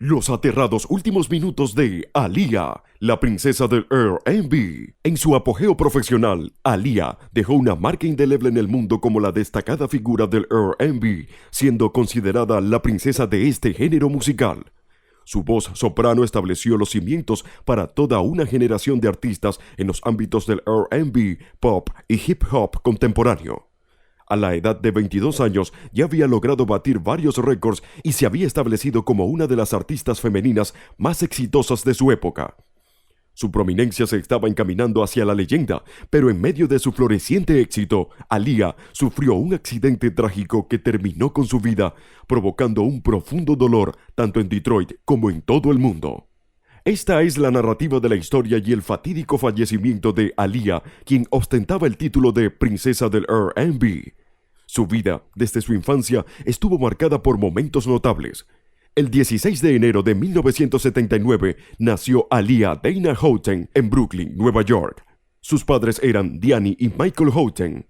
Los aterrados últimos minutos de Aaliyah, la princesa del R&B. En su apogeo profesional, Aaliyah dejó una marca indeleble en el mundo como la destacada figura del R&B, siendo considerada la princesa de este género musical. Su voz soprano estableció los cimientos para toda una generación de artistas en los ámbitos del R&B, pop y hip hop contemporáneo. A la edad de 22 años ya había logrado batir varios récords y se había establecido como una de las artistas femeninas más exitosas de su época. Su prominencia se estaba encaminando hacia la leyenda, pero en medio de su floreciente éxito, Aaliyah sufrió un accidente trágico que terminó con su vida, provocando un profundo dolor tanto en Detroit como en todo el mundo. Esta es la narrativa de la historia y el fatídico fallecimiento de Aaliyah, quien ostentaba el título de princesa del R&B. Su vida, desde su infancia, estuvo marcada por momentos notables. El 16 de enero de 1979 nació Aaliyah Dana Houghton en Brooklyn, Nueva York. Sus padres eran Diane y Michael Houghton.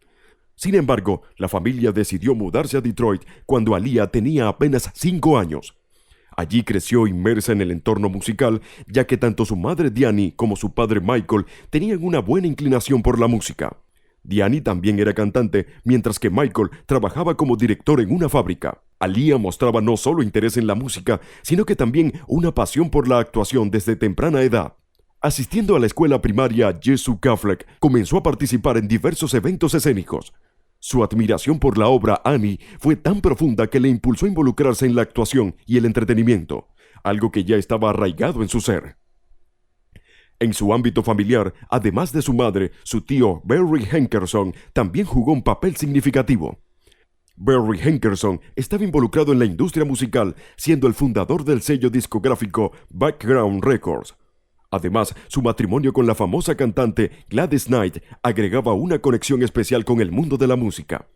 Sin embargo, la familia decidió mudarse a Detroit cuando Aaliyah tenía apenas 5 años. Allí creció inmersa en el entorno musical, ya que tanto su madre Diane como su padre Michael tenían una buena inclinación por la música. Diane también era cantante, mientras que Michael trabajaba como director en una fábrica. Aaliyah mostraba no solo interés en la música, sino que también una pasión por la actuación desde temprana edad. Asistiendo a la escuela primaria Jesu Catholic, comenzó a participar en diversos eventos escénicos. Su admiración por la obra Annie fue tan profunda que le impulsó a involucrarse en la actuación y el entretenimiento, algo que ya estaba arraigado en su ser. En su ámbito familiar, además de su madre, su tío Barry Hankerson también jugó un papel significativo. Barry Hankerson estaba involucrado en la industria musical, siendo el fundador del sello discográfico Background Records. Además, su matrimonio con la famosa cantante Gladys Knight agregaba una conexión especial con el mundo de la música.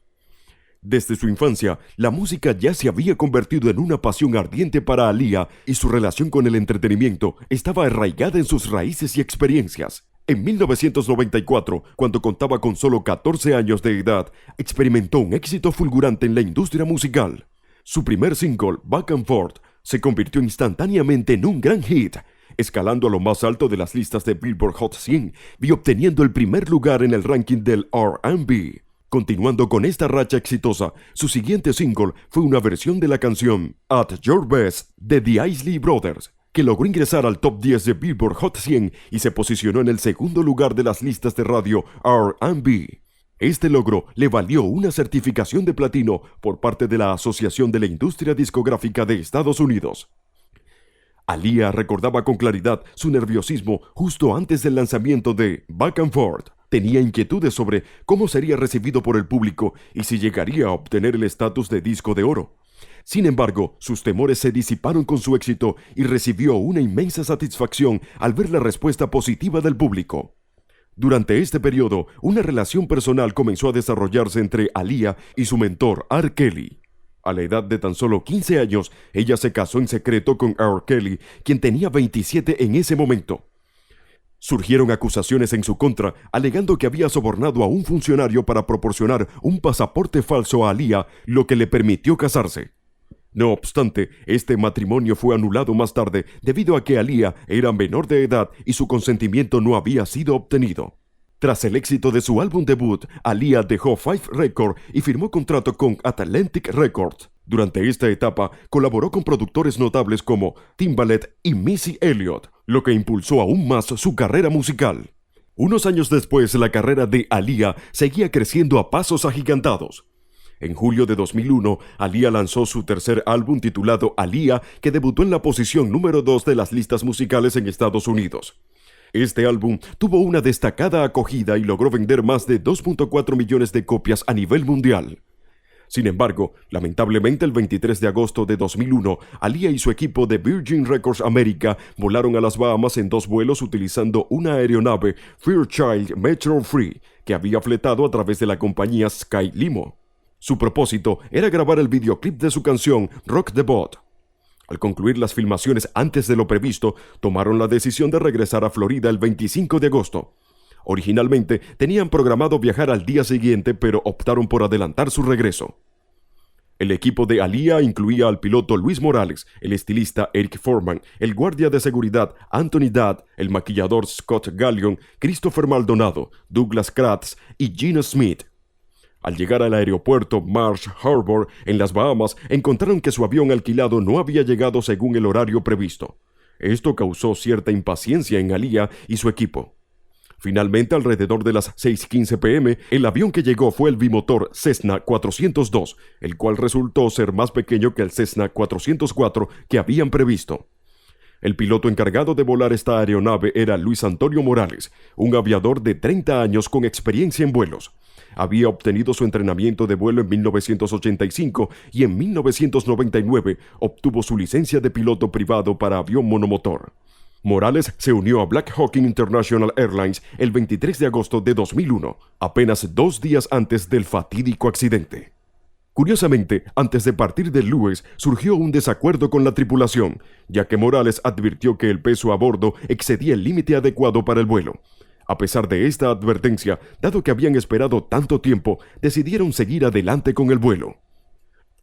Desde su infancia, la música ya se había convertido en una pasión ardiente para Aaliyah y su relación con el entretenimiento estaba arraigada en sus raíces y experiencias. En 1994, cuando contaba con solo 14 años de edad, experimentó un éxito fulgurante en la industria musical. Su primer single, Back and Forth, se convirtió instantáneamente en un gran hit, escalando a lo más alto de las listas de Billboard Hot 100 y obteniendo el primer lugar en el ranking del R&B. Continuando con esta racha exitosa, su siguiente single fue una versión de la canción At Your Best de The Isley Brothers, que logró ingresar al top 10 de Billboard Hot 100 y se posicionó en el segundo lugar de las listas de radio R&B. Este logro le valió una certificación de platino por parte de la Asociación de la Industria Discográfica de Estados Unidos. Aaliyah recordaba con claridad su nerviosismo justo antes del lanzamiento de Back and Forth. Tenía inquietudes sobre cómo sería recibido por el público y si llegaría a obtener el estatus de disco de oro. Sin embargo, sus temores se disiparon con su éxito y recibió una inmensa satisfacción al ver la respuesta positiva del público. Durante este periodo, una relación personal comenzó a desarrollarse entre Aaliyah y su mentor R. Kelly. A la edad de tan solo 15 años, ella se casó en secreto con R. Kelly, quien tenía 27 en ese momento. Surgieron acusaciones en su contra, alegando que había sobornado a un funcionario para proporcionar un pasaporte falso a Aaliyah, lo que le permitió casarse. No obstante, este matrimonio fue anulado más tarde debido a que Aaliyah era menor de edad y su consentimiento no había sido obtenido. Tras el éxito de su álbum debut, Aaliyah dejó Five Records y firmó contrato con Atlantic Records. Durante esta etapa, colaboró con productores notables como Timbaland y Missy Elliott, lo que impulsó aún más su carrera musical. Unos años después, la carrera de Aaliyah seguía creciendo a pasos agigantados. En julio de 2001, Aaliyah lanzó su tercer álbum titulado Aaliyah, que debutó en la posición número 2 de las listas musicales en Estados Unidos. Este álbum tuvo una destacada acogida y logró vender más de 2.4 millones de copias a nivel mundial. Sin embargo, lamentablemente el 23 de agosto de 2001, Aaliyah y su equipo de Virgin Records America volaron a las Bahamas en 2 vuelos utilizando una aeronave Fairchild Metro Free que había fletado a través de la compañía Sky Limo. Su propósito era grabar el videoclip de su canción Rock the Boat. Al concluir las filmaciones antes de lo previsto, tomaron la decisión de regresar a Florida el 25 de agosto. Originalmente tenían programado viajar al día siguiente, pero optaron por adelantar su regreso. El equipo de Aaliyah incluía al piloto Luis Morales, el estilista Eric Foreman, el guardia de seguridad Anthony Dodd, el maquillador Scott Gallion, Christopher Maldonado, Douglas Kratz y Gina Smith. Al llegar al aeropuerto Marsh Harbor, en las Bahamas, encontraron que su avión alquilado no había llegado según el horario previsto. Esto causó cierta impaciencia en Aaliyah y su equipo. Finalmente, alrededor de las 6:15 p.m., el avión que llegó fue el bimotor Cessna 402, el cual resultó ser más pequeño que el Cessna 404 que habían previsto. El piloto encargado de volar esta aeronave era Luis Antonio Morales, un aviador de 30 años con experiencia en vuelos. Había obtenido su entrenamiento de vuelo en 1985 y en 1999 obtuvo su licencia de piloto privado para avión monomotor. Morales se unió a Black Hawk International Airlines el 23 de agosto de 2001, apenas 2 días antes del fatídico accidente. Curiosamente, antes de partir de Lewis, surgió un desacuerdo con la tripulación, ya que Morales advirtió que el peso a bordo excedía el límite adecuado para el vuelo. A pesar de esta advertencia, dado que habían esperado tanto tiempo, decidieron seguir adelante con el vuelo.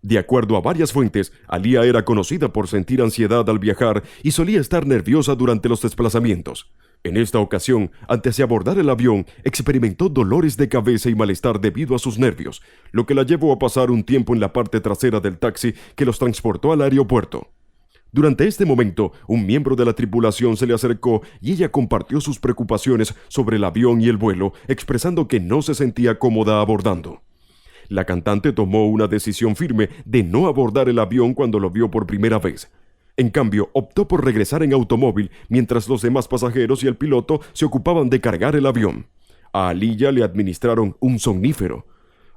De acuerdo a varias fuentes, Aaliyah era conocida por sentir ansiedad al viajar y solía estar nerviosa durante los desplazamientos. En esta ocasión, antes de abordar el avión, experimentó dolores de cabeza y malestar debido a sus nervios, lo que la llevó a pasar un tiempo en la parte trasera del taxi que los transportó al aeropuerto. Durante este momento, un miembro de la tripulación se le acercó y ella compartió sus preocupaciones sobre el avión y el vuelo, expresando que no se sentía cómoda abordando. La cantante tomó una decisión firme de no abordar el avión cuando lo vio por primera vez. En cambio, optó por regresar en automóvil mientras los demás pasajeros y el piloto se ocupaban de cargar el avión. A Aaliyah le administraron un somnífero.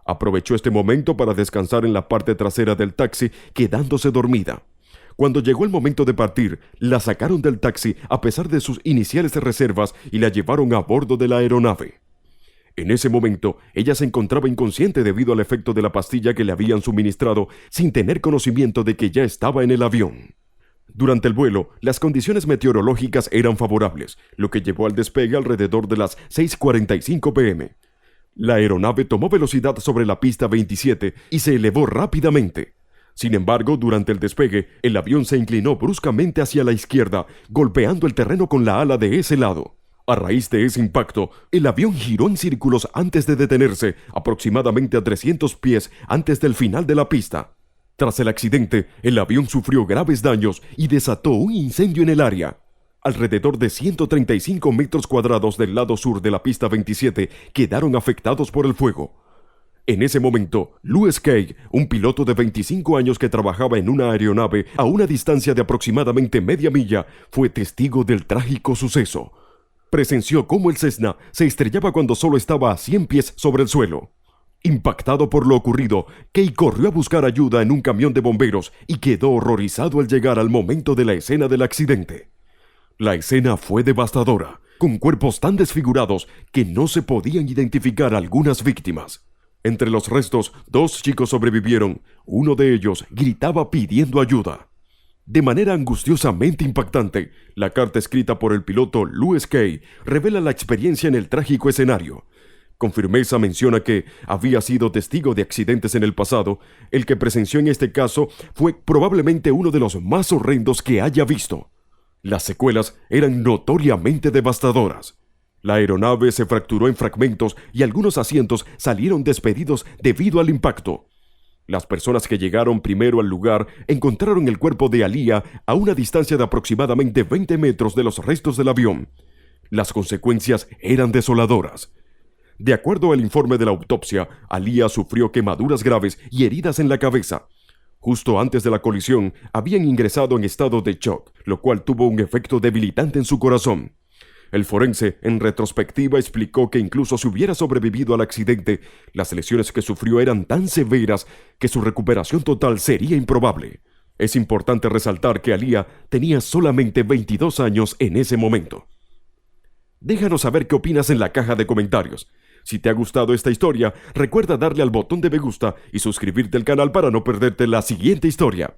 Aprovechó este momento para descansar en la parte trasera del taxi, quedándose dormida. Cuando llegó el momento de partir, la sacaron del taxi a pesar de sus iniciales reservas y la llevaron a bordo de la aeronave. En ese momento, ella se encontraba inconsciente debido al efecto de la pastilla que le habían suministrado, sin tener conocimiento de que ya estaba en el avión. Durante el vuelo, las condiciones meteorológicas eran favorables, lo que llevó al despegue alrededor de las 6:45 p.m. La aeronave tomó velocidad sobre la pista 27 y se elevó rápidamente. Sin embargo, durante el despegue, el avión se inclinó bruscamente hacia la izquierda, golpeando el terreno con la ala de ese lado. A raíz de ese impacto, el avión giró en círculos antes de detenerse, aproximadamente a 300 pies antes del final de la pista. Tras el accidente, el avión sufrió graves daños y desató un incendio en el área. Alrededor de 135 metros cuadrados del lado sur de la pista 27 quedaron afectados por el fuego. En ese momento, Louis Kay, un piloto de 25 años que trabajaba en una aeronave a una distancia de aproximadamente media milla, fue testigo del trágico suceso. Presenció cómo el Cessna se estrellaba cuando solo estaba a 100 pies sobre el suelo. Impactado por lo ocurrido, Kay corrió a buscar ayuda en un camión de bomberos y quedó horrorizado al llegar al momento de la escena del accidente. La escena fue devastadora, con cuerpos tan desfigurados que no se podían identificar algunas víctimas. Entre los restos, 2 chicos sobrevivieron. Uno de ellos gritaba pidiendo ayuda. De manera angustiosamente impactante, la carta escrita por el piloto Louis Kay revela la experiencia en el trágico escenario. Con firmeza menciona que había sido testigo de accidentes en el pasado. El que presenció en este caso fue probablemente uno de los más horrendos que haya visto. Las secuelas eran notoriamente devastadoras. La aeronave se fracturó en fragmentos y algunos asientos salieron despedidos debido al impacto. Las personas que llegaron primero al lugar encontraron el cuerpo de Aaliyah a una distancia de aproximadamente 20 metros de los restos del avión. Las consecuencias eran desoladoras. De acuerdo al informe de la autopsia, Aaliyah sufrió quemaduras graves y heridas en la cabeza. Justo antes de la colisión, habían ingresado en estado de shock, lo cual tuvo un efecto debilitante en su corazón. El forense, en retrospectiva, explicó que incluso si hubiera sobrevivido al accidente, las lesiones que sufrió eran tan severas que su recuperación total sería improbable. Es importante resaltar que Aaliyah tenía solamente 22 años en ese momento. Déjanos saber qué opinas en la caja de comentarios. Si te ha gustado esta historia, recuerda darle al botón de me gusta y suscribirte al canal para no perderte la siguiente historia.